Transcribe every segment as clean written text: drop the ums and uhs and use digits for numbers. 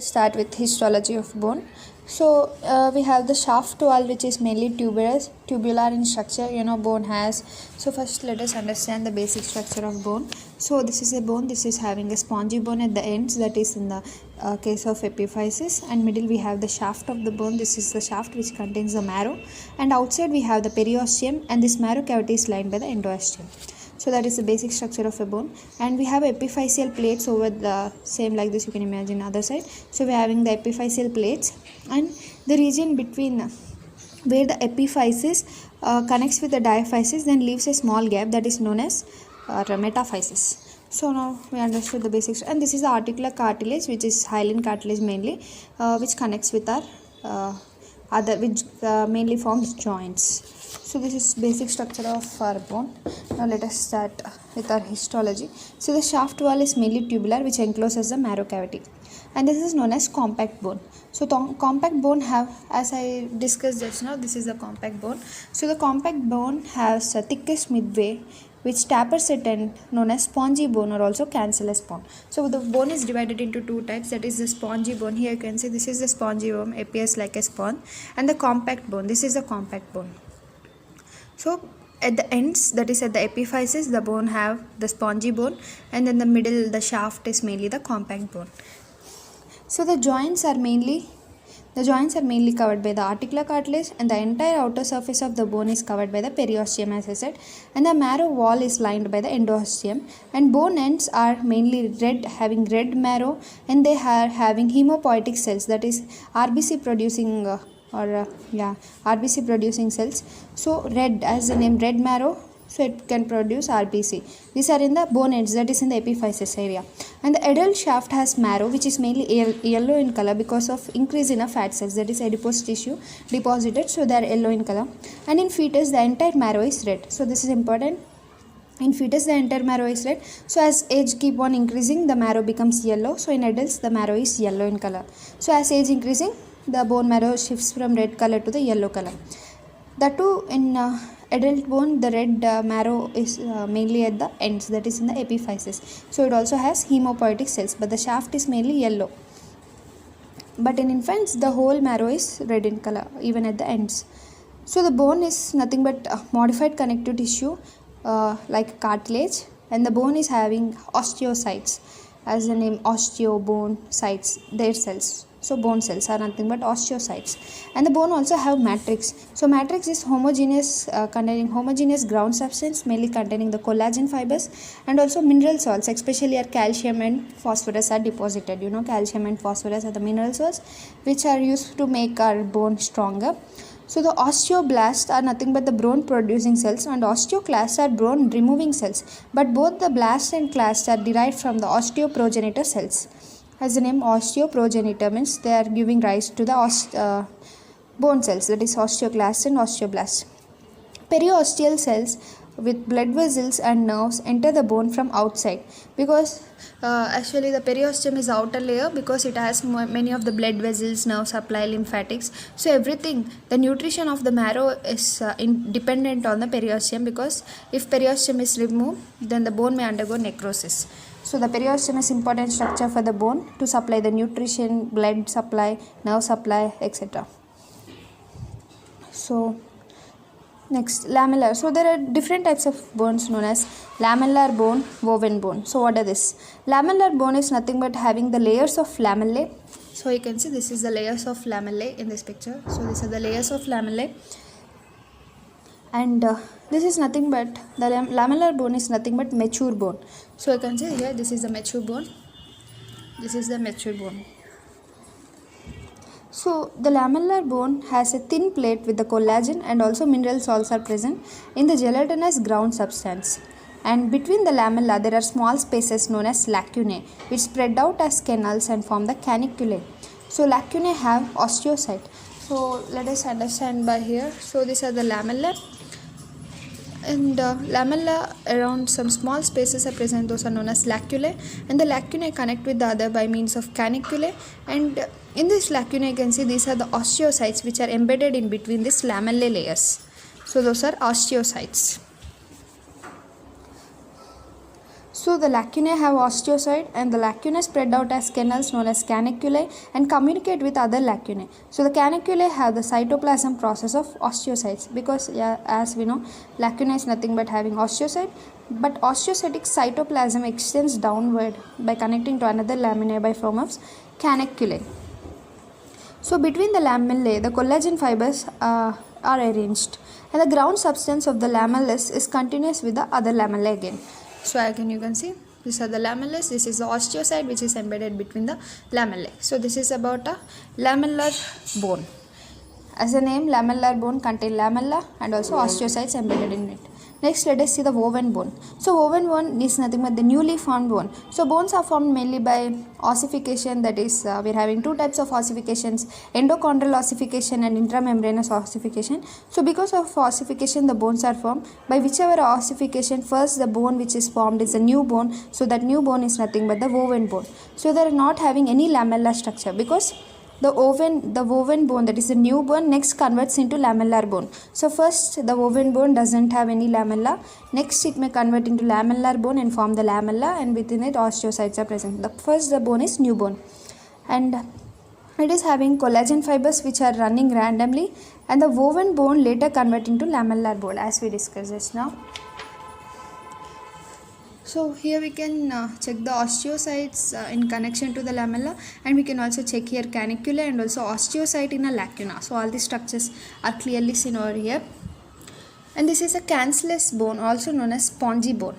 Start with histology of bone. So we have the shaft wall, which is mainly tubular in structure. Bone has. So first let us understand the basic structure of bone. So this is a bone. This is having a spongy bone at the ends, that is in the case of epiphysis, and middle we have the shaft of the bone. This is the shaft which contains the marrow, and outside we have the periosteum, and this marrow cavity is lined by the endosteum. So that is the basic structure of a bone, and we have epiphyseal plates over the same, like this you can imagine other side. So we are having the epiphyseal plates, and the region between where the epiphysis connects with the diaphysis then leaves a small gap, that is known as metaphysis. So now we understood the basics, and this is the articular cartilage, which is hyaline cartilage mainly, which connects with our which mainly forms joints. So this is basic structure of our bone. Now let us start with our histology. So the shaft wall is mainly tubular, which encloses the marrow cavity, and this is known as compact bone. So compact bone have, as I discussed just now, this is the compact bone. So the compact bone has a thickest midway, which tapers at end, known as spongy bone or also cancellous bone. So the bone is divided into two types, that is the spongy bone. Here you can see this is the spongy bone, appears like a sponge, and the compact bone, this is the compact bone. So at the ends, that is at the epiphysis, the bone have the spongy bone, and in the middle the shaft is mainly the compact bone. So the joints are mainly covered by the articular cartilage, and the entire outer surface of the bone is covered by the periosteum, as I said, and the marrow wall is lined by the endosteum, and bone ends are mainly red, having red marrow, and they are having hemopoietic cells, that is RBC producing RBC producing cells. So red, as the name, red marrow, so it can produce RBC. These are in the bone ends, that is in the epiphysis area. And the adult shaft has marrow, which is mainly yellow in color because of increase in fat cells, that is adipose tissue deposited, so they are yellow in color. And in fetus the entire marrow is red. So this is important. In fetus the entire marrow is red. So as age keep on increasing, the marrow becomes yellow. So in adults the marrow is yellow in color. So as age increasing, the bone marrow shifts from red color to the yellow color. That too, in adult bone, the red marrow is mainly at the ends, that is in the epiphysis. So it also has hemopoietic cells, but the shaft is mainly yellow. But in infants, the whole marrow is red in color, even at the ends. So the bone is nothing but modified connective tissue like cartilage, and the bone is having osteocytes, as the name osteo, bone, cytes, their cells. So bone cells are nothing but osteocytes, and the bone also have matrix. So matrix is homogeneous, containing homogeneous ground substance, mainly containing the collagen fibers, and also mineral salts, especially are calcium and phosphorus are deposited. Calcium and phosphorus are the mineral salts which are used to make our bone stronger. So the osteoblasts are nothing but the bone producing cells, and osteoclasts are bone removing cells, but both the blasts and clasts are derived from the osteoprogenitor cells. As the name osteoprogenitor means, they are giving rise to the bone cells, that is osteoclasts and osteoblasts. Periosteal cells with blood vessels and nerves enter the bone from outside, because actually the periosteum is outer layer, because it has many of the blood vessels, nerve supply, lymphatics. So everything, the nutrition of the marrow is dependent on the periosteum, because if periosteum is removed, then the bone may undergo necrosis. So the periosteum is important structure for the bone to supply the nutrition, blood supply, nerve supply, etc. So next, lamellar. So there are different types of bones known as lamellar bone, woven bone. So what are this? Lamellar bone is nothing but having the layers of lamellae. So you can see this is the layers of lamellae in this picture. So these are the layers of lamellae. And this is nothing but, the lamellar bone is nothing but mature bone. So you can see here, this is the mature bone. This is the mature bone. So the lamellar bone has a thin plate with the collagen, and also mineral salts are present in the gelatinous ground substance. And between the lamella there are small spaces known as lacunae, which spread out as canals and form the caniculae. So lacunae have osteocyte. So let us understand by here. So these are the lamella, and lamella around some small spaces are present, those are known as lacunae, and the lacunae connect with the other by means of caniculae. And in this lacunae you can see these are the osteocytes which are embedded in between these lamellae layers. So those are osteocytes. So the lacunae have osteocyte, and the lacunae spread out as canals known as caniculae and communicate with other lacunae. So the caniculae have the cytoplasm process of osteocytes, because as we know, lacunae is nothing but having osteocyte, but osteocytic cytoplasm extends downward by connecting to another laminae by form of caniculae. So between the lamellae, the collagen fibers are arranged, and the ground substance of the lamellus is continuous with the other lamellae again. So again you can see these are the lamellus, this is the osteocyte which is embedded between the lamellae. So this is about a lamellar bone. As the name, lamellar bone contain lamella and also osteocytes embedded in it. Next, let us see the woven bone. So woven bone is nothing but the newly formed bone. So bones are formed mainly by ossification, that is we are having two types of ossifications, endochondral ossification and intramembranous ossification. So because of ossification the bones are formed. By whichever ossification, first the bone which is formed is a new bone. So that new bone is nothing but the woven bone. So they are not having any lamellar structure, because the woven bone, that is the new bone, next converts into lamellar bone. So first the woven bone doesn't have any lamella, next it may convert into lamellar bone and form the lamella, and within it osteocytes are present. The bone is new bone, and it is having collagen fibers which are running randomly, and the woven bone later convert into lamellar bone, as we discussed just now. So here we can check the osteocytes in connection to the lamella, and we can also check here canicula and also osteocyte in a lacuna. So all these structures are clearly seen over here. And this is a cancellous bone, also known as spongy bone.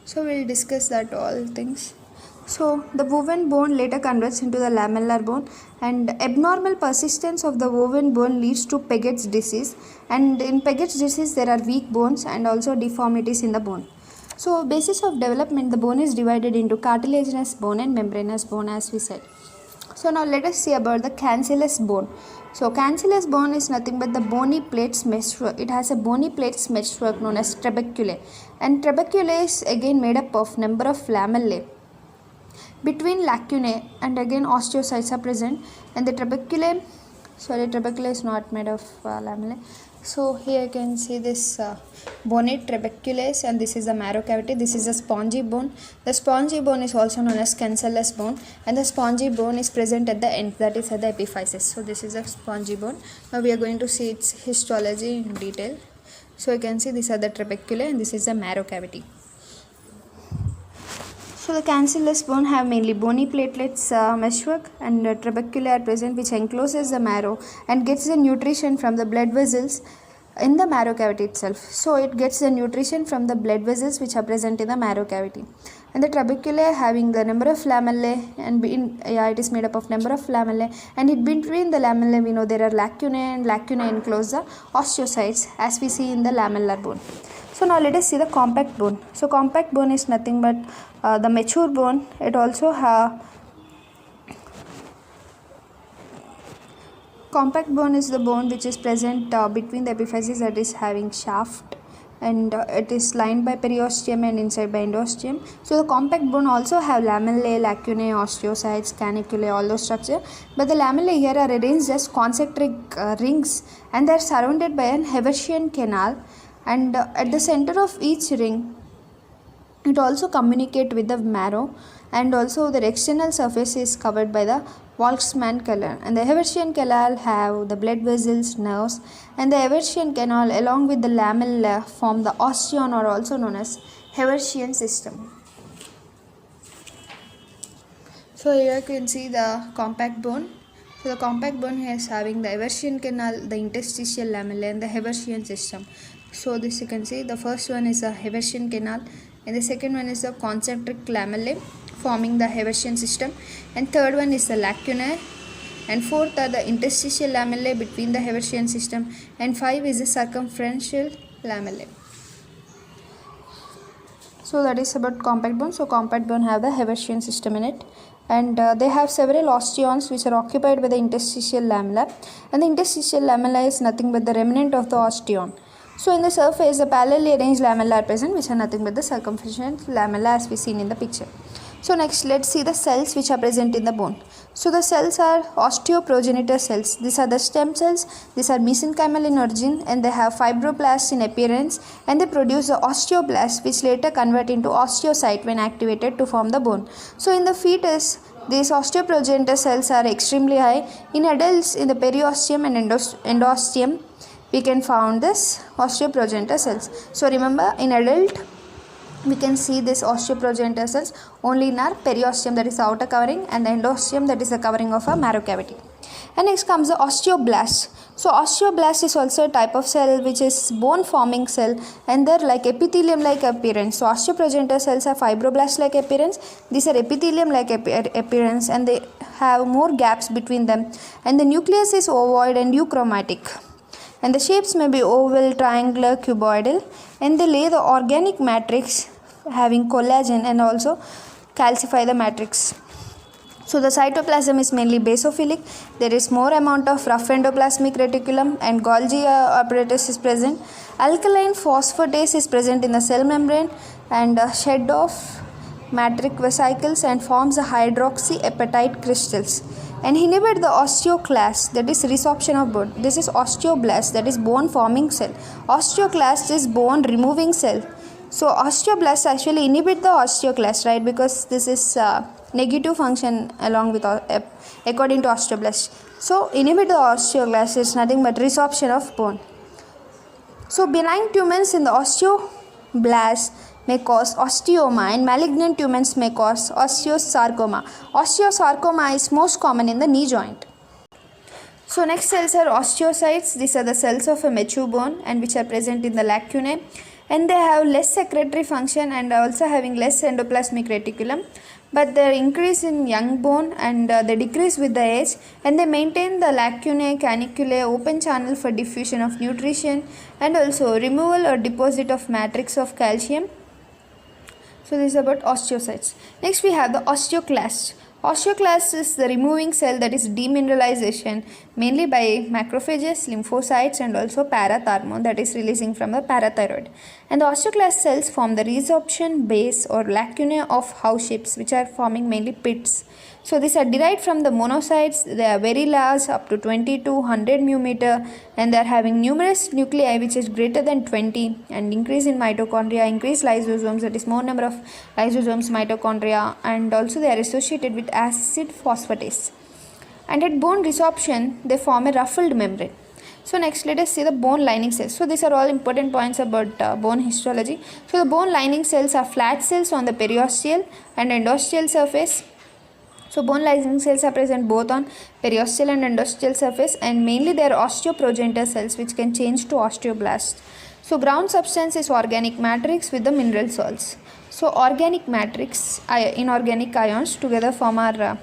So we will discuss that all things. So the woven bone later converts into the lamellar bone, and abnormal persistence of the woven bone leads to Paget's disease, and in Paget's disease there are weak bones and also deformities in the bone. So basis of development, the bone is divided into cartilaginous bone and membranous bone, as we said. So now let us see about the cancellous bone. So cancellous bone is nothing but the bony plates meshwork. It has a bony plates meshwork known as trabeculae, and trabeculae is again made up of number of lamellae. Between lacunae and again osteocytes are present, and the trabeculae is not made of lamellae. So here you can see this bony trabeculus, and this is the marrow cavity. This is a spongy bone. The spongy bone is also known as cancellous bone, and the spongy bone is present at the end, that is at the epiphysis. So this is a spongy bone. Now we are going to see its histology in detail. So you can see these are the trabeculae, and this is the marrow cavity. So the cancellous bone have mainly bony platelets meshwork, and trabeculae are present which encloses the marrow and gets the nutrition from the blood vessels in the marrow cavity itself. So it gets the nutrition from the blood vessels which are present in the marrow cavity. And the trabeculae having the number of lamellae, and it is made up of number of lamellae, and in between the lamellae we know there are lacunae, and lacunae enclose the osteocytes, as we see in the lamellar bone. So now let us see the compact bone. So compact bone is nothing but the mature bone. It also compact bone is the bone which is present between the epiphyses, that is having shaft, and it is lined by periosteum and inside by endosteum. So the compact bone also have lamellae, lacunae, osteocytes, caniculae, all those structure, but the lamellae here are arranged as concentric rings, and they are surrounded by an Haversian canal, and at the center of each ring it also communicates with the marrow, and also the external surface is covered by the Volkmann canal, and the Haversian canal have the blood vessels, nerves, and the Haversian canal along with the lamella form the osteon, or also known as Haversian system. So here you can see the compact bone. So the compact bone is having the Haversian canal, the interstitial lamella, and the Haversian system. So this you can see, the first one is the Haversian canal, and the second one is the concentric lamellae forming the Haversian system, and third one is the lacunae, and fourth are the interstitial lamellae between the Haversian system, and 5 is the circumferential lamellae. So that is about compact bone. So compact bone have the Haversian system in it, and they have several osteons which are occupied by the interstitial lamella, and the interstitial lamella is nothing but the remnant of the osteon. So in the surface, the parallelly arranged lamella are present, which are nothing but the circumferential lamella, as we seen in the picture. So next, let's see the cells which are present in the bone. So the cells are osteoprogenitor cells. These are the stem cells. These are mesenchymal in origin and they have fibroblasts in appearance, and they produce the osteoblasts which later convert into osteocyte when activated to form the bone. So in the fetus, these osteoprogenitor cells are extremely high. In adults, in the periosteum and endosteum, we can found this osteoprogenitor cells. So remember, in adult, we can see this osteoprogenitor cells only in our periosteum, that is the outer covering, and the endosteum, that is the covering of a marrow cavity. And next comes the osteoblast. So osteoblast is also a type of cell which is bone forming cell, and they're like epithelium like appearance. So osteoprogenitor cells have fibroblast like appearance. These are epithelium like appearance, and they have more gaps between them, and the nucleus is ovoid and euchromatic, and the shapes may be oval, triangular, cuboidal, and they lay the organic matrix having collagen and also calcify the matrix. So the cytoplasm is mainly basophilic. There is more amount of rough endoplasmic reticulum and Golgi apparatus is present. Alkaline phosphatase is present in the cell membrane and shed off matrix vesicles and forms the hydroxyapatite crystals and inhibit the osteoclast, that is resorption of bone. This is osteoblast, that is bone forming cell. Osteoclast is bone removing cell. So osteoblasts actually inhibit the osteoclast, right, because this is negative function along with according to osteoblast. So inhibit the osteoclast is nothing but resorption of bone. So benign tumors in the osteoblast may cause osteoma, and malignant tumors may cause osteosarcoma. Osteosarcoma is most common in the knee joint. So next cells are osteocytes. These are the cells of a mature bone and which are present in the lacunae, and they have less secretory function and also having less endoplasmic reticulum, but they increase in young bone and they decrease with the age, and they maintain the lacunae, caniculae, open channel for diffusion of nutrition and also removal or deposit of matrix of calcium. So this is about osteocytes. Next we have the osteoclast. Osteoclast is the removing cell, that is demineralization, mainly by macrophages, lymphocytes and also parathormone, that is releasing from the parathyroid. And the osteoclast cells form the resorption base or lacunae of house shapes, which are forming mainly pits. So these are derived from the monocytes. They are very large, up to 20 to 100 μm, and they are having numerous nuclei which is greater than 20, and increase in mitochondria, increased lysosomes, that is more number of lysosomes, mitochondria, and also they are associated with acid phosphatase. And at bone resorption, they form a ruffled membrane. So next let us see the bone lining cells. So these are all important points about bone histology. So the bone lining cells are flat cells on the periosteal and endosteal surface. So bone lining cells are present both on periosteal and endosteal surface, and mainly they are osteoprogenitor cells which can change to osteoblast. So ground substance is organic matrix with the mineral salts. So organic matrix, inorganic ions together form our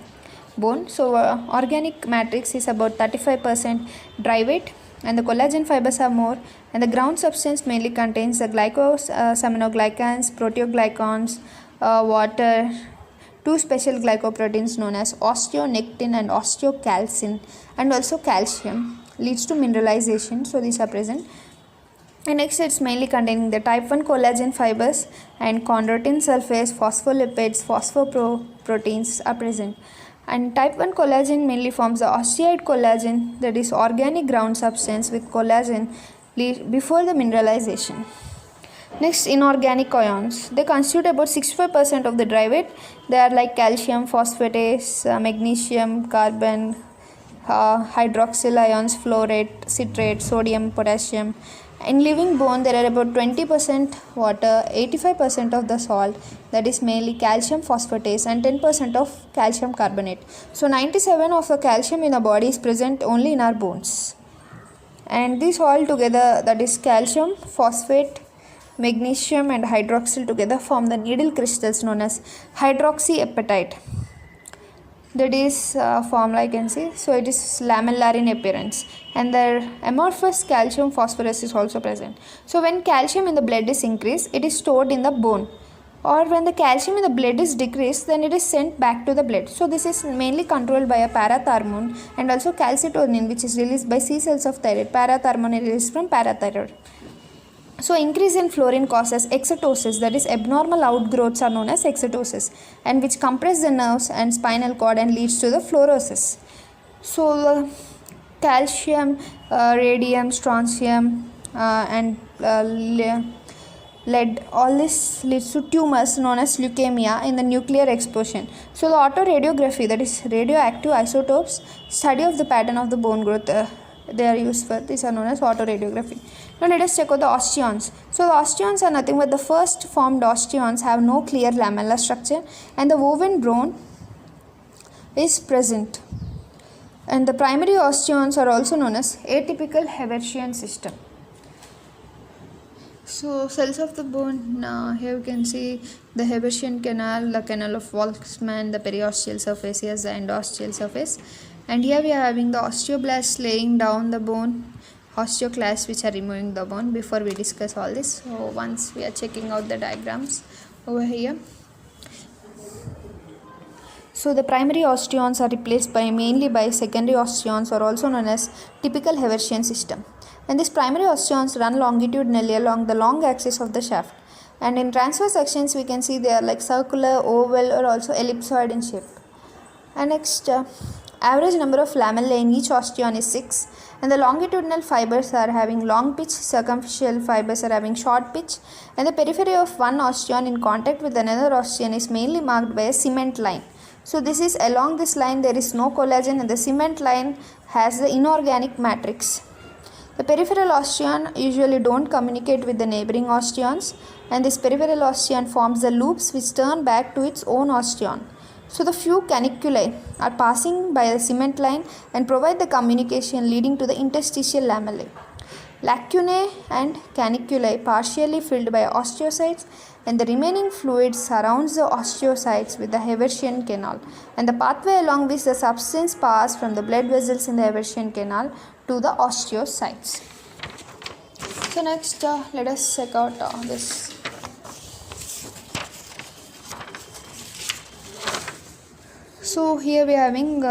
bone. So organic matrix is about 35% dry weight, and the collagen fibers are more, and the ground substance mainly contains the glycosaminoglycans, proteoglycans, water, two special glycoproteins known as osteonectin and osteocalcin, and also calcium leads to mineralization. So these are present. And next it's mainly containing the type 1 collagen fibers, and chondroitin sulfase, phospholipids, phosphoproteins are present. And type 1 collagen mainly forms the osteoid collagen, that is organic ground substance with collagen before the mineralization. Next, inorganic ions. They constitute about 65% of the dry weight. They are like calcium, phosphatase, magnesium, carbon, hydroxyl ions, fluorate, citrate, sodium, potassium. In living bone, there are about 20% water, 85% of the salt, that is mainly calcium phosphatase, and 10% of calcium carbonate. So 97% of the calcium in the body is present only in our bones. And these all together, that is calcium, phosphate, magnesium and hydroxyl together form the needle crystals known as hydroxyapatite. That is formula I can see. So it is lamellar in appearance, and the amorphous calcium phosphorus is also present. So when calcium in the blood is increased, it is stored in the bone, or when the calcium in the blood is decreased, then it is sent back to the blood. So this is mainly controlled by a parathormone and also calcitonin, which is released by C cells of thyroid. Parathormone is released from parathyroid. So increase in fluorine causes exotosis, that is abnormal outgrowths are known as exotosis, and which compress the nerves and spinal cord and leads to the fluorosis. So the calcium, radium, strontium, and lead, all this leads to tumors known as leukemia in the nuclear explosion. So the autoradiography, that is radioactive isotopes, study of the pattern of the bone growth, they are used for, these are known as autoradiography. Now let us check out the osteons. So the osteons are nothing but the first formed osteons have no clear lamellar structure and the woven bone is present. And the primary osteons are also known as atypical Haversian system. So cells of the bone, here you can see the Haversian canal, the canal of Volkmann, the periosteal surface, here's the endosteal surface, and here we are having the osteoblasts laying down the bone, osteoclasts which are removing the bone. Before we discuss all this, so once we are checking out the diagrams over here. So the primary osteons are replaced mainly by secondary osteons, or also known as typical Haversian system. And these primary osteons run longitudinally along the long axis of the shaft. And in transverse sections we can see they are like circular, oval, or also ellipsoid in shape. And next, average number of lamellae in each osteon is 6. And the longitudinal fibers are having long pitch, circumferential fibers are having short pitch. And the periphery of one osteon in contact with another osteon is mainly marked by a cement line. So this is along this line there is no collagen, and the cement line has the inorganic matrix. The peripheral osteon usually don't communicate with the neighboring osteons, and this peripheral osteon forms the loops which turn back to its own osteon. So the few caniculae are passing by the cement line and provide the communication leading to the interstitial lamellae. Lacunae and caniculae partially filled by osteocytes, and the remaining fluid surrounds the osteocytes with the Haversian canal, and the pathway along which the substance passes from the blood vessels in the Haversian canal to the osteocytes. So next, let us check out this. So here we are having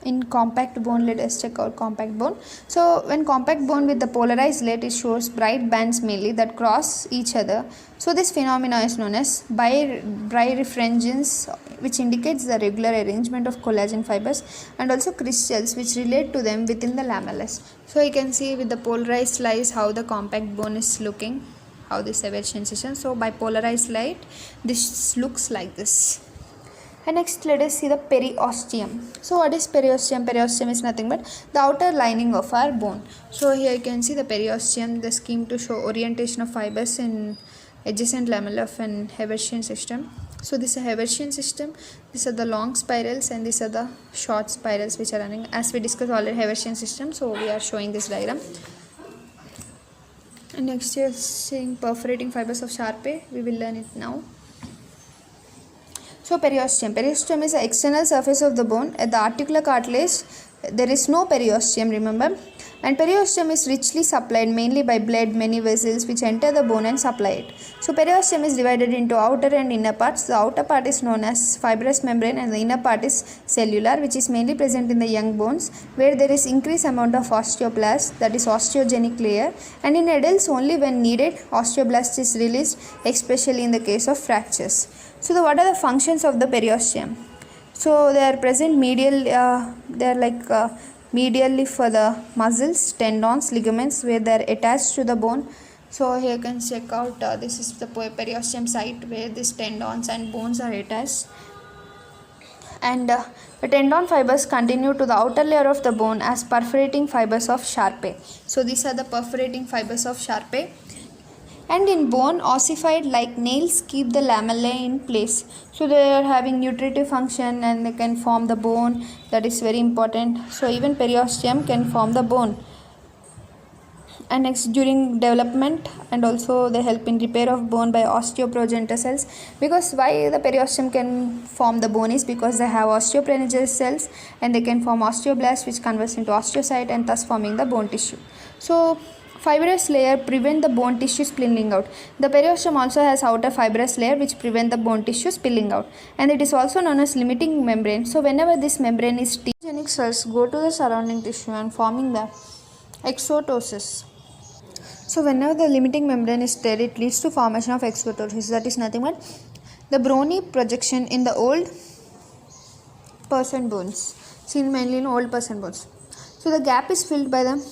in compact bone, let us check out compact bone. So when compact bone with the polarized layer, it shows bright bands mainly that cross each other. So this phenomena is known as birefringence, which indicates the regular arrangement of collagen fibers, and also crystals which relate to them within the lamellus. So you can see with the polarized lights how the compact bone is looking, how this Haversian system. So by polarized light this looks like this. And next, let us see the periosteum. So what is periosteum? Periosteum is nothing but the outer lining of our bone. So here you can see the periosteum, the scheme to show orientation of fibers in adjacent lamella of an Haversian system. So this is a Haversian system. These are the long spirals and these are the short spirals which are running. As we discussed already Haversian system, so we are showing this diagram. And next, you are seeing perforating fibers of Sharpe. We will learn it now. So periosteum. Periosteum is the external surface of the bone. At the articular cartilage, there is no periosteum, remember. And periosteum is richly supplied mainly by blood, many vessels which enter the bone and supply it. So periosteum is divided into outer and inner parts. The outer part is known as fibrous membrane and the inner part is cellular, which is mainly present in the young bones where there is increased amount of osteoblast, that is osteogenic layer, and in adults only when needed osteoblast is released, especially in the case of fractures. So what are the functions of the periosteum? So they are present medial, they are like medially for the muscles, tendons, ligaments where they are attached to the bone. So here you can check out this is the periosteum site where these tendons and bones are attached. And the tendon fibers continue to the outer layer of the bone as perforating fibers of Sharpe. So these are the perforating fibers of Sharpe. And in bone, ossified like nails keep the lamellae in place. So they are having nutritive function and they can form the bone. That is very important. So even periosteum can form the bone. And next, during development, and also they help in repair of bone by osteoprogenitor cells. Because why the periosteum can form the bone is because they have osteoprogenitor cells and they can form osteoblasts which converts into osteocyte and thus forming the bone tissue. So fibrous layer prevent the bone tissue spilling out. The periosteum also has outer fibrous layer which prevent the bone tissue spilling out, and it is also known as limiting membrane. So whenever this membrane is osteogenic cells go to the surrounding tissue and forming the exotosis. So whenever the limiting membrane is there, it leads to formation of exotrophies. That is nothing but the bony projection in the old person bones, seen mainly in old person bones. So the gap is filled by the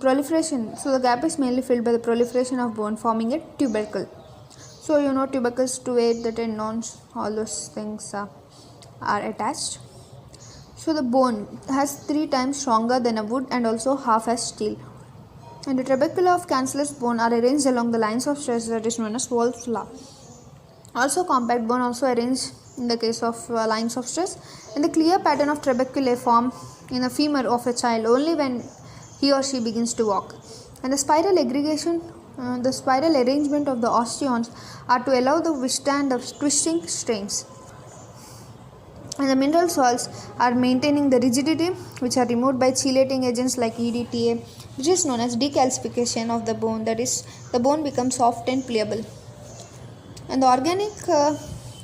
proliferation. So the gap is mainly filled by the proliferation of bone, forming a tubercle. So you know tubercles to where the tendons, all those things are attached. So the bone has 3 times stronger than a wood and also half as steel. And the trabecula of cancellous bone are arranged along the lines of stress, that is known as Wolff's law. Also compact bone also arranged in the case of lines of stress, and the clear pattern of trabeculae form in the femur of a child only when he or she begins to walk. And the spiral aggregation, the spiral arrangement of the osteons are to allow the withstand the twisting strains. And the mineral salts are maintaining the rigidity, which are removed by chelating agents like EDTA, which is known as decalcification of the bone, that is, the bone becomes soft and pliable. And the organic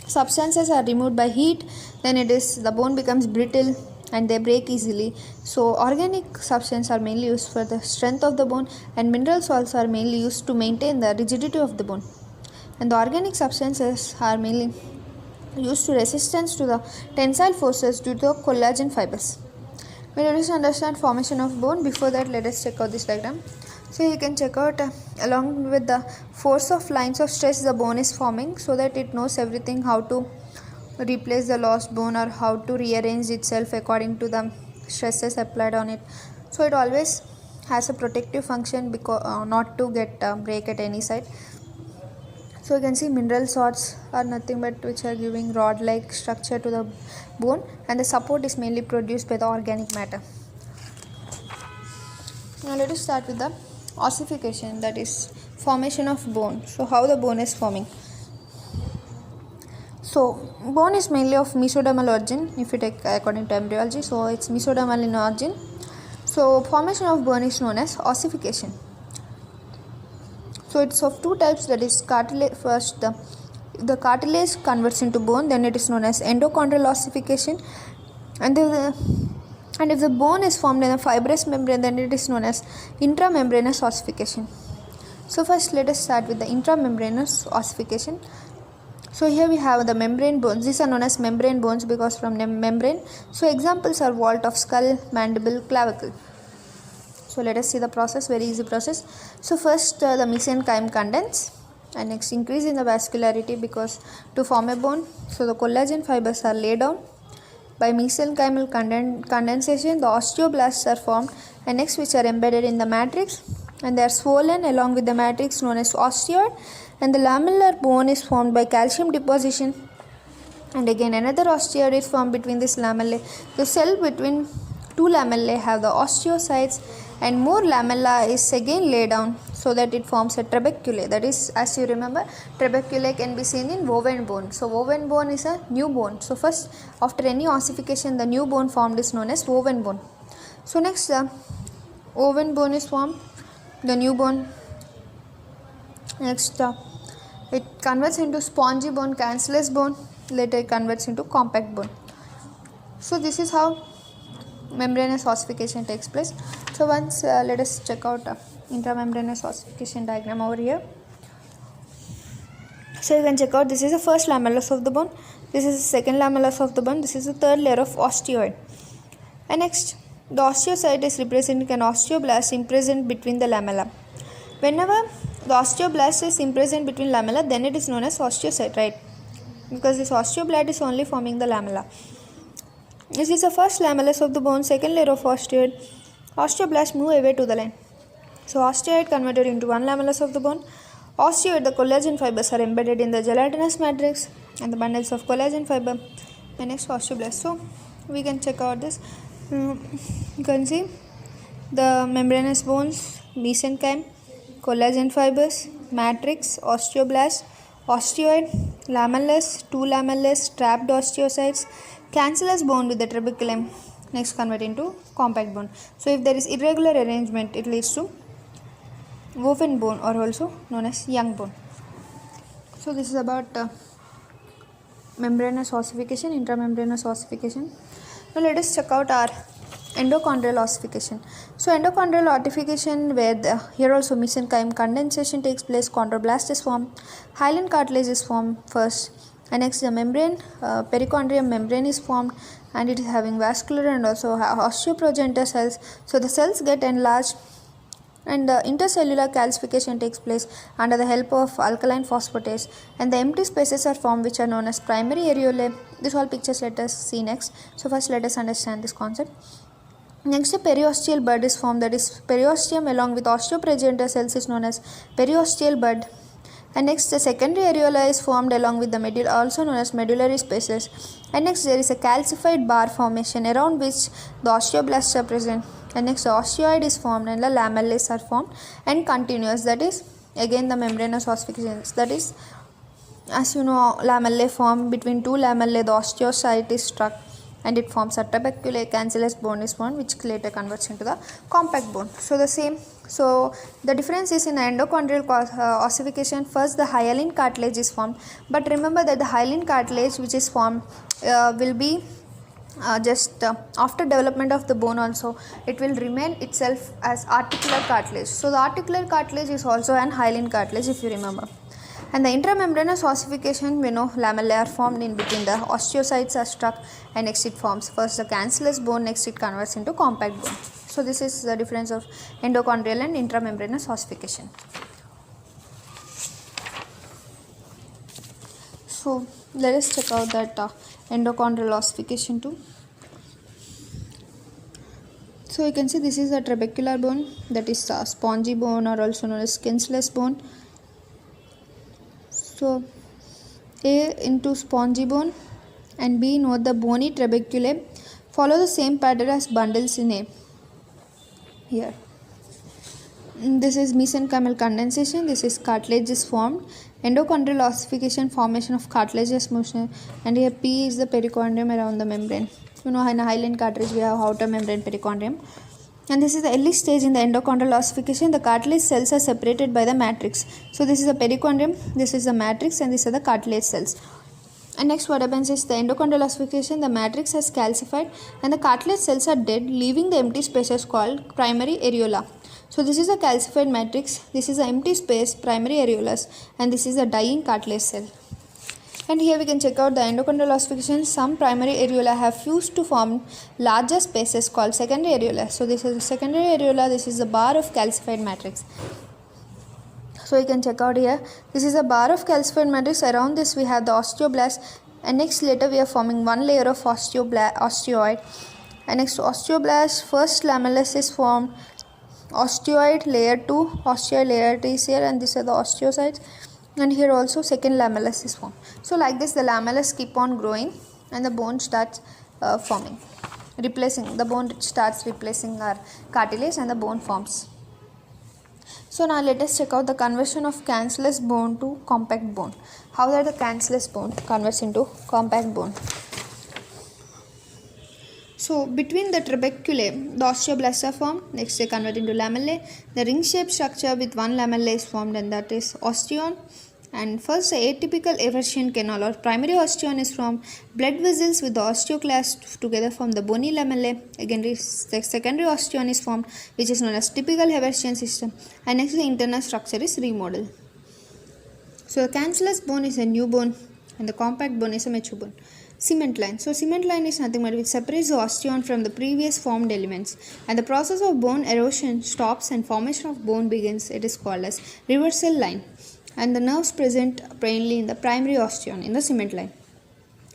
substances are removed by heat, then the bone becomes brittle and they break easily. So organic substances are mainly used for the strength of the bone, and mineral salts are mainly used to maintain the rigidity of the bone. And the organic substances are mainly used to resistance to the tensile forces due to collagen fibers. We need to understand formation of bone. Before that, let us check out this diagram. So you can check out along with the force of lines of stress the bone is forming, so that it knows everything how to replace the lost bone or how to rearrange itself according to the stresses applied on it. So it always has a protective function because not to get break at any side. So you can see mineral salts are nothing but which are giving rod like structure to the bone, and the support is mainly produced by the organic matter. Now let us start with the ossification, that is formation of bone. So how the bone is forming. So bone is mainly of mesodermal origin if you take according to embryology. So it's mesodermal in origin. So formation of bone is known as ossification. So it's of 2 types, that is cartilage. First the cartilage converts into bone, then it is known as endochondral ossification. And if the bone is formed in a fibrous membrane, then it is known as intramembranous ossification. So first let us start with the intramembranous ossification. So here we have the membrane bones. These are known as membrane bones because from membrane. So examples are vault of skull, mandible, clavicle. So let us see the process, very easy process. So first the mesenchyme condense, and next increase in the vascularity because to form a bone. So the collagen fibers are laid down. By mesenchymal condensation, the osteoblasts are formed, and next which are embedded in the matrix, and they are swollen along with the matrix known as osteoid, and the lamellar bone is formed by calcium deposition, and again another osteoid is formed between this lamellae. The cell between 2 lamellae have the osteocytes, and more lamella is again laid down so that it forms a trabeculae. That is, as you remember, trabeculae can be seen in woven bone. So woven bone is a new bone. So first after any ossification, the new bone formed is known as woven bone. So next the woven bone is formed, the new bone. Next it converts into spongy bone, cancellous bone, later it converts into compact bone. So this is how membranous ossification takes place. So once let us check out intramembranous ossification diagram over here. So you can check out, this is the first lamellus of the bone, this is the second lamellus of the bone, this is the third layer of osteoid. And next the osteocyte is representing an osteoblast imprisoned between the lamella. Whenever the osteoblast is imprisoned between lamella, then it is known as osteocyte, right? Because this osteoblast is only forming the lamella. This is the first lamellus of the bone, second layer of osteoid. Osteoblast move away to the line. So osteoid converted into one lamellus of the bone. Osteoid, the collagen fibers are embedded in the gelatinous matrix and the bundles of collagen fiber. And next osteoblast. So we can check out this. You can see the membranous bones, mesenchyme, collagen fibers, matrix, osteoblast, osteoid, lamellus, 2 lamellus, trapped osteocytes, cancellous bone with the trabeculum, next convert into compact bone. So if there is irregular arrangement, it leads to woven bone or also known as young bone. So this is about membranous ossification, intramembranous ossification. Now let us check out our Endochondral ossification. So endochondral ossification, where here also mesenchyme condensation takes place, chondroblast is formed, hyaline cartilage is formed first, and next the membrane, perichondrium membrane is formed, and it is having vascular and also osteoprogenitor cells. So the cells get enlarged, and intercellular calcification takes place under the help of alkaline phosphatase, and the empty spaces are formed which are known as primary areolae. These all pictures let us see next. So first let us understand this concept. Next, the periosteal bud is formed, that is periosteum along with osteoprogenitor cells is known as periosteal bud. And next, the secondary areola is formed along with the medulla, also known as medullary spaces. And next, there is a calcified bar formation around which the osteoblasts are present. And next, the osteoid is formed and the lamellae are formed and continuous, that is again the membranous ossifications, that is, as you know, lamellae form between two lamellae, the osteocyte is struck and it forms a trabecular cancellous bone is formed, which later converts into the compact bone. So the same. So the difference is in endochondral ossification. First, the hyaline cartilage is formed, but remember that the hyaline cartilage which is formed will be after development of the bone also, it will remain itself as articular cartilage. So the articular cartilage is also an hyaline cartilage, if you remember. And the intramembranous ossification, we know lamellae are formed in between, the osteocytes are struck, and next it forms first the cancellous bone, next it converts into compact bone. So this is the difference of endochondral and intramembranous ossification. So let us check out that endochondral ossification too. So you can see this is a trabecular bone, that is a spongy bone or also known as skinless bone. So A into spongy bone and B note the bony trabeculae follow the same pattern as bundles in A. Here this is mesenchymal condensation, this is cartilage is formed, endochondral ossification, formation of cartilaginous motion, and here P is the perichondrium around the membrane. You know, in a hyaline cartilage we have outer membrane perichondrium. And this is the early stage in the endochondral ossification. The cartilage cells are separated by the matrix. So this is the perichondrium, this is the matrix, and these are the cartilage cells. And next what happens is the endochondral ossification, the matrix has calcified and the cartilage cells are dead, leaving the empty spaces called primary areola. So this is a calcified matrix, this is the empty space, primary areolas, and this is the dying cartilage cell. And here we can check out the endochondral ossification. Some primary areola have fused to form larger spaces called secondary areola. So this is the secondary areola, this is the bar of calcified matrix. So you can check out here, this is a bar of calcified matrix, around this we have the osteoblast, and next later we are forming one layer of osteoid, and next osteoblast, first lamellus is formed, osteoid layer 2, osteoid layer 3 is here, and these are the osteocytes, and here also second lamellus is formed. So like this the lamellus keep on growing and the bone starts forming, the bone starts replacing our cartilage and the bone forms. So now let us check out the conversion of cancellous bone to compact bone. How that the cancellous bone converts into compact bone. So between the trabeculae, the osteoblasts are formed. Next they convert into lamellae. The ring-shaped structure with one lamella is formed, and that is osteon. And first the atypical eversion canal or primary osteon is formed. Blood vessels with the osteoclast together form the bony lamellae. Again the secondary osteon is formed, which is known as typical eversion system. And next the internal structure is remodeled. So the cancellous bone is a new bone and the compact bone is a mature bone. Cement line. So cement line is nothing but which separates the osteon from the previous formed elements, and the process of bone erosion stops and formation of bone begins. It is called as reversal line, and the nerves present plainly in the primary osteon in the cement line.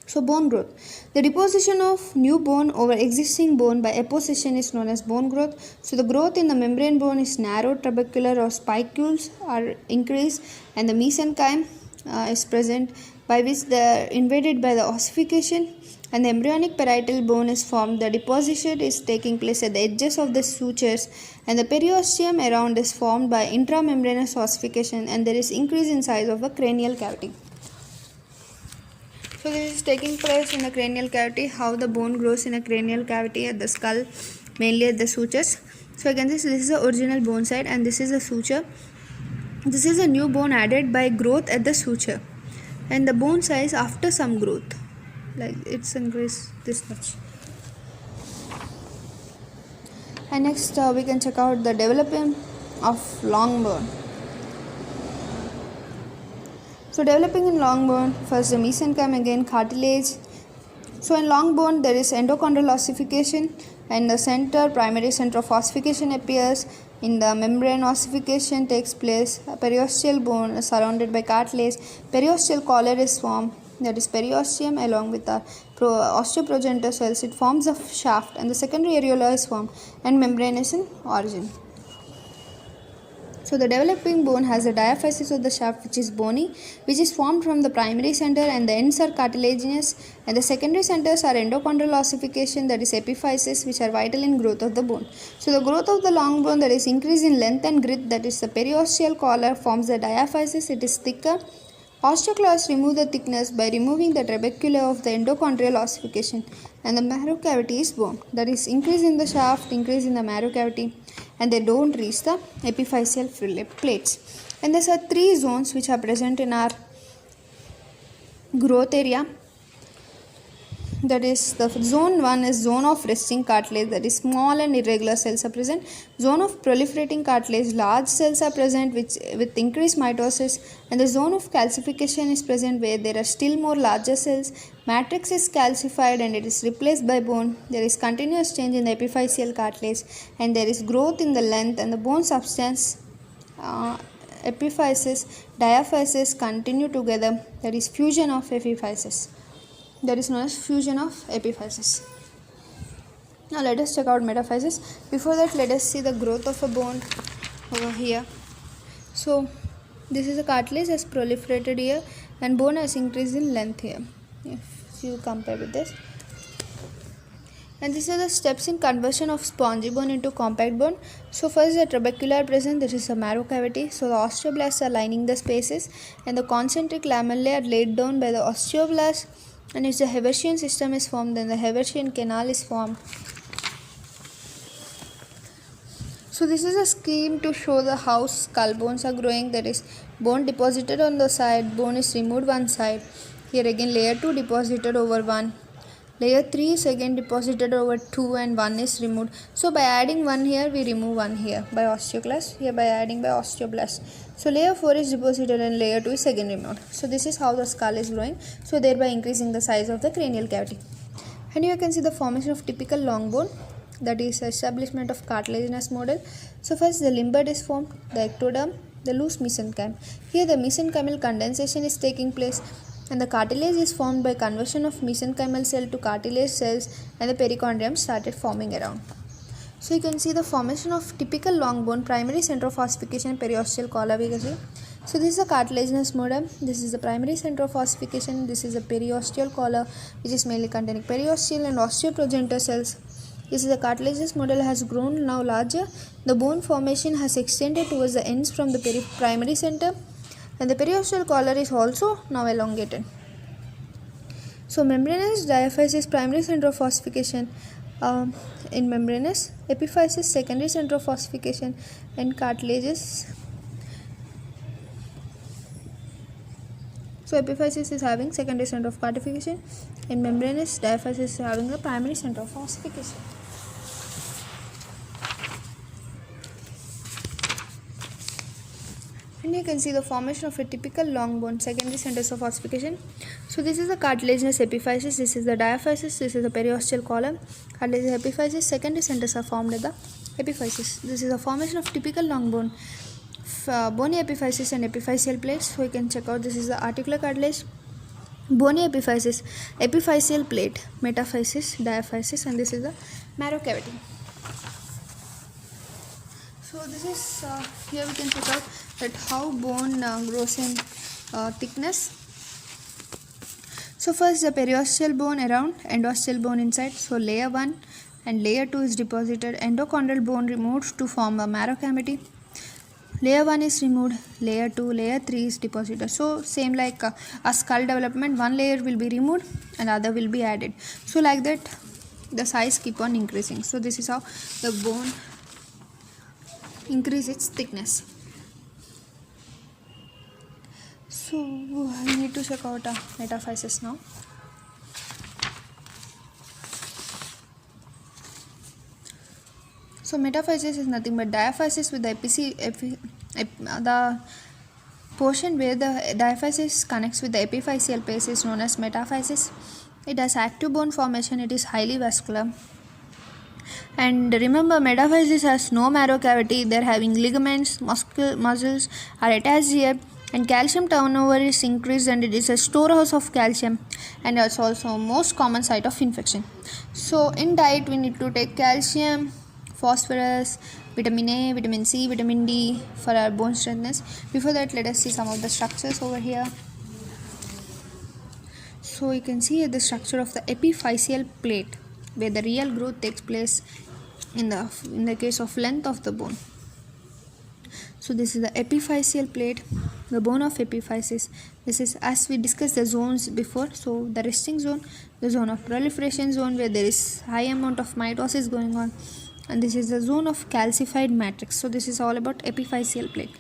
So bone growth. The deposition of new bone over existing bone by apposition is known as bone growth. So the growth in the membrane bone is narrow, trabecular or spicules are increased, and the mesenchyme is present, by which they are invaded by the ossification, and the embryonic parietal bone is formed. The deposition is taking place at the edges of the sutures, and the periosteum around is formed by intramembranous ossification, and there is increase in size of the cranial cavity. So this is taking place in the cranial cavity, how the bone grows in a cranial cavity at the skull, mainly at the sutures. So again this is the original bone side and this is the suture. This is a new bone added by growth at the suture, and the bone size after some growth, like it's increased this much. And next we can check out the development of long bone. So developing in long bone, first the mesenchyme, again cartilage. So in long bone there is endochondral ossification, and the center primary center of ossification appears. In the membrane ossification takes place. A periosteal bone is surrounded by cartilage. Periosteal collar is formed, that is periosteum, along with the osteoprogenitor cells. It forms a shaft, and the secondary areola is formed, and membrane is in origin. So the developing bone has a diaphysis of the shaft, which is bony, which is formed from the primary center, and the ends are cartilaginous, and the secondary centers are endochondral ossification, that is epiphysis, which are vital in growth of the bone. So the growth of the long bone, that is increase in length and width, that is the periosteal collar forms the diaphysis. It is thicker. Osteoclasts remove the thickness by removing the trabecula of the endochondral ossification, and the marrow cavity is formed. That is increase in the shaft, increase in the marrow cavity, and they don't reach the epiphyseal plates. And there are three zones which are present in our growth area. That is, the zone 1 is zone of resting cartilage, that is small and irregular cells are present. Zone of proliferating cartilage, large cells are present with increased mitosis. And the zone of calcification is present, where there are still more larger cells. Matrix is calcified and it is replaced by bone. There is continuous change in the epiphyseal cartilage, and there is growth in the length and the bone substance. Epiphysis, diaphysis continue together, that is fusion of epiphysis. That is known as fusion of epiphysis. Now let us check out metaphysis. Before that, let us see the growth of a bone over here. So this is the cartilage has proliferated here, and bone has increased in length here, if you compare with this. And these are the steps in conversion of spongy bone into compact bone. So first the trabecular present, this is a marrow cavity. So the osteoblasts are lining the spaces, and the concentric lamellae are laid down by the osteoblasts. And if the Haversian system is formed, then the Haversian canal is formed. So this is a scheme to show the how skull bones are growing. That is, bone deposited on the side, bone is removed one side. Here again layer 2 deposited over 1. Layer 3 is again deposited over 2, and 1 is removed. So by adding 1 here, we remove 1 here by osteoclast, here by adding by osteoblast. So layer 4 is deposited and layer 2 is again removed. So this is how the skull is growing, so thereby increasing the size of the cranial cavity. And here you can see the formation of typical long bone, that is establishment of cartilaginous model. So first the limb bud is formed, the ectoderm, the loose mesenchyme. Here the mesenchymal condensation is taking place, and the cartilage is formed by conversion of mesenchymal cell to cartilage cells, and the perichondrium started forming around. So you can see the formation of typical long bone, primary center of ossification, periosteal collar we can see. So this is a cartilaginous model, this is the primary center of ossification, this is a periosteal collar which is mainly containing periosteal and osteoprogenitor cells. This is the cartilaginous model has grown now larger. The bone formation has extended towards the ends from the primary center, and the periosteal collar is also now elongated. So membranous diaphysis, primary center of ossification in membranous, epiphysis, secondary center of ossification, and cartilages. So epiphysis is having secondary center of cartification, and membranous diaphysis is having the primary center of ossification. And you can see the formation of a typical long bone, secondary centers of ossification. So this is the cartilaginous epiphysis, this is the diaphysis, this is the periosteal column. Cartilaginous epiphysis, secondary centers are formed at the epiphysis. This is the formation of typical long bone, bony epiphysis and epiphyseal plates. So you can check out, this is the articular cartilage, bony epiphysis, epiphyseal plate, metaphysis, diaphysis, and this is the marrow cavity. So this is here we can check out that how bone grows in thickness. So first the periosteal bone around, endosteal bone inside. So layer 1 and layer 2 is deposited, endochondral bone removed to form a marrow cavity. Layer 1 is removed, layer 2, layer 3 is deposited. So same like a skull development, one layer will be removed and other will be added. So like that the size keep on increasing. So this is how the bone increase its thickness. So we need to check out metaphysis now. So metaphysis is nothing but diaphysis with the the portion where the diaphysis connects with the epiphyseal base is known as metaphysis. It has active bone formation. It is highly vascular. And remember, metaphysis has no marrow cavity. They're having ligaments, muscles are attached here, and calcium turnover is increased, and it is a storehouse of calcium, and it's also most common site of infection. So in diet we need to take calcium, phosphorus, vitamin A, vitamin C, vitamin D for our bone strengthness. Before that, let us see some of the structures over here. So you can see the structure of the epiphyseal plate, where the real growth takes place in the case of length of the bone. So this is the epiphyseal plate, the bone of epiphysis. This is, as we discussed the zones before, so the resting zone, the zone of proliferation zone where there is high amount of mitosis going on, and this is the zone of calcified matrix. So this is all about epiphyseal plate.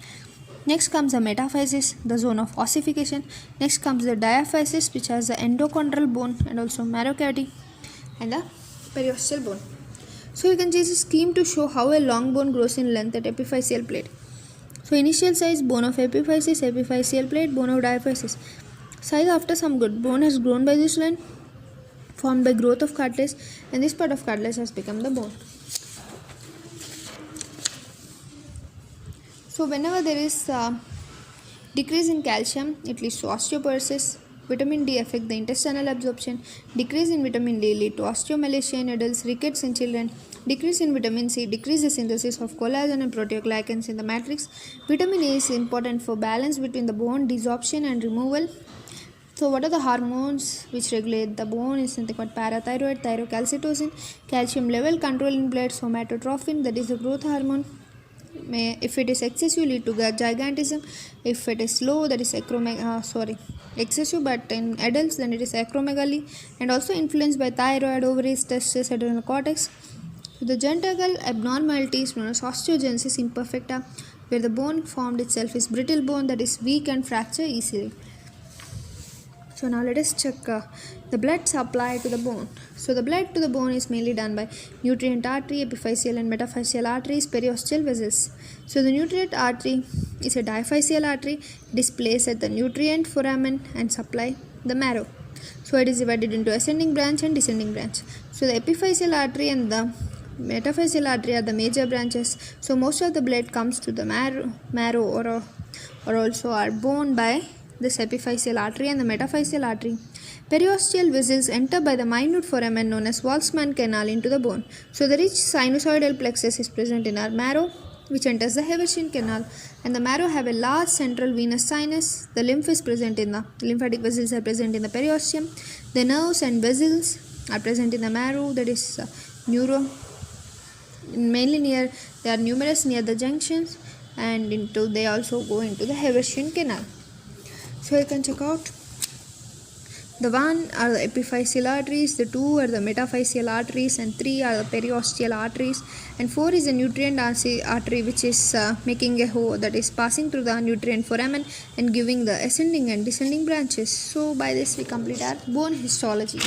Next comes the metaphysis, the zone of ossification. Next comes the diaphysis, which has the endochondral bone and also marrow cavity, and the periosteal bone. So you can see this scheme to show how a long bone grows in length at epiphyseal plate. So initial size, bone of epiphysis, epiphyseal plate, bone of diaphysis. Size after some good bone has grown by this line, formed by growth of cartilage, and this part of cartilage has become the bone. So whenever there is decrease in calcium, it leads to osteoporosis. Vitamin D affect the intestinal absorption. Decrease in vitamin D lead to osteomalacia in adults, rickets in children. Decrease in vitamin C decrease the synthesis of collagen and proteoglycans in the matrix. Vitamin A is important for balance between the bone desorption and removal. So what are the hormones which regulate the bone? Is something called parathyroid, thyrocalcitonin, calcium level control in blood, somatotrophin, that is the growth hormone. If it is excessive, lead to gigantism. If it is low, that is excessive, but in adults then it is acromegaly, and also influenced by thyroid, ovaries, testes, adrenal cortex. So the genital abnormality is known as osteogenesis imperfecta, where the bone formed itself is brittle bone that is weak and fracture easily. So now let us check the blood supply to the bone. So the blood to the bone is mainly done by nutrient artery, epiphyseal and metaphyseal arteries, periosteal vessels. So the nutrient artery is a diaphyseal artery. It is placed at the nutrient foramen and supply the marrow. So it is divided into ascending branch and descending branch. So the epiphyseal artery and the metaphyseal artery are the major branches. So most of the blood comes to the marrow or also are borne by this epiphyseal artery and the metaphyseal artery. Periosteal vessels enter by the minute foramen known as Waltzman canal into the bone. So the rich sinusoidal plexus is present in our marrow, which enters the Haversian canal, and the marrow have a large central venous sinus. The lymph is present in the lymphatic vessels are present in the periosteum. The nerves and vessels are present in the marrow, that is mainly they are numerous near the junctions, and they also go into the Haversian canal. So you can check out, the 1 are the epiphyseal arteries, the 2 are the metaphyseal arteries, and 3 are the periosteal arteries, and 4 is the nutrient artery, which is making a hole, that is passing through the nutrient foramen and giving the ascending and descending branches. So by this we complete our bone histology.